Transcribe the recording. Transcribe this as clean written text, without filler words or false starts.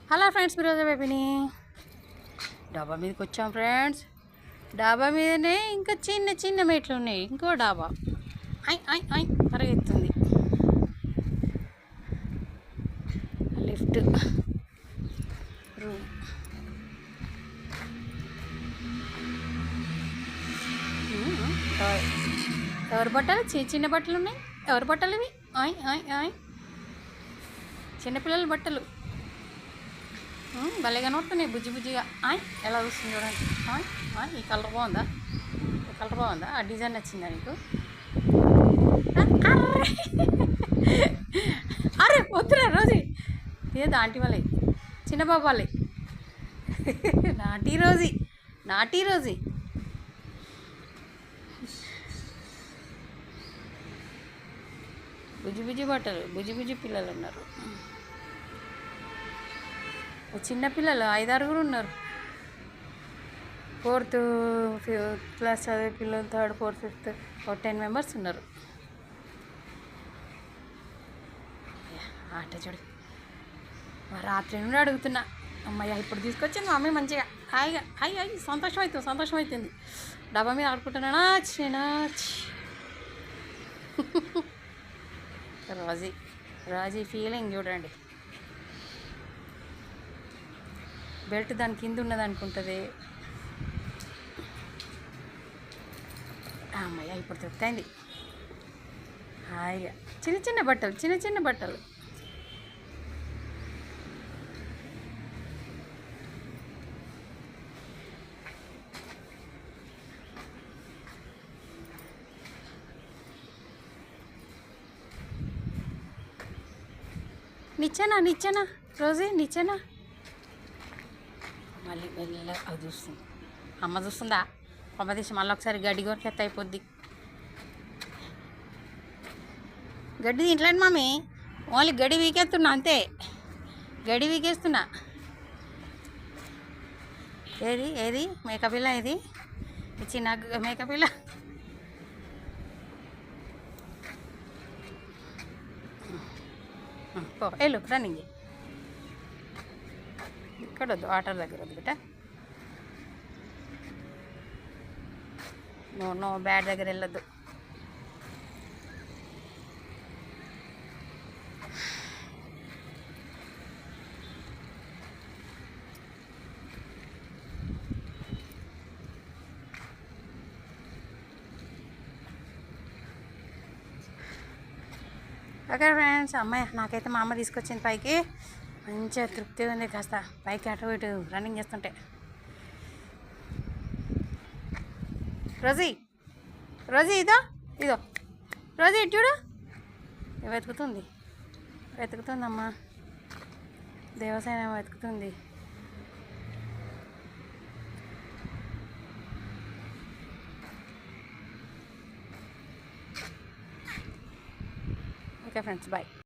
Hello friends, ఈరోజు బేబీని డాబా మీదకి వచ్చాం ఫ్రెండ్స్. డాబా మీదనే ఇంకా చిన్న చిన్న మెట్లు ఉన్నాయి. ఇంకో డాబా ఐ ఐ ఐ పరిగెత్తుంది. Lift room. ఎవరి బట్టలు? చిన్న బట్టలు ఉన్నాయి. ఎవరి బట్టలు ఇవి? ఆయ్ ఆయ్ ఆయ్ చిన్నపిల్లల బట్టలు భలేగా నోడుతున్నాయి బుజ్జి బుజ్జిగా. ఆయ్ ఎలా వస్తుంది చూడండి. ఆయ్ ఆయ్ ఈ కలర్ బాగుందా? ఈ కలర్ బాగుందా? ఆ డిజైన్ నచ్చిందా నీకు? అరే వద్దురా రోజీ. ఏదో ఆంటీ వాళ్ళే, చిన్నబాబు వాళ్ళే. Naughty Rosie, naughty Rosie. బుజ్జి బుజ్జి బట్టలు, బుజ్జి బుజ్జి పిల్లలు ఉన్నారు. చిన్నపిల్లలు 5-6 ఉన్నారు. 4th క్లాస్ చదివే పిల్లలు, 3rd 4th 5th 10 మెంబర్స్ ఉన్నారు. ఆట చూడు. రాత్రి నుండి అడుగుతున్నా, అమ్మయ్య ఇప్పుడు తీసుకొచ్చింది మా అమ్మాయి మంచిగా. హాయిగా హాయి హాయి సంతోషం అవుతుంది. డబ్బా మీద ఆడుకుంటున్నా. నాచి రాజీ ఫీలింగ్ చూడండి. బెల్ట్ దాని కింద ఉన్నది అనుకుంటుంది. అమ్మయ్య ఇప్పుడు తృప్తయింది. హాయిగా చిన్న చిన్న బట్టలు. నిచ్చెనా రోజీ, నిచ్చెనా. మళ్ళీ వెళ్ళి అది చూస్తుంది. అమ్మ చూస్తుందా? కొమ్మదీసి మళ్ళీ ఒకసారి గడ్డి కొరికెత్త అయిపోద్ది. గడ్డి తింటలేండి మమ్మీ, ఓన్లీ గడ్డి వీకేస్తున్నా అంతే. గడ్డి వీకేస్తున్నా. ఏది మేకపిల్ల? ఇది చిన్న మేకపిల్ల. వెళ్ళు రన్నింగ్. ఇక్కడ వద్దు, వాటర్ దగ్గర వద్దు బిడ్డ. నో బ్యాడ్ దగ్గర వెళ్ళొద్దు. ఓకే ఫ్రెండ్స్, అమ్మాయి నాకైతే మా అమ్మ తీసుకొచ్చింది పైకి. మంచిగా తృప్తిగా ఉంది. కాస్త పైకి అటు ఇటు రన్నింగ్ చేస్తుంటే. రోజీ ఇదో రోజీ ఇటు చూడు. వెతుకుతుందమ్మా. దేవసాయం వెతుకుతుంది. Okay friends, bye.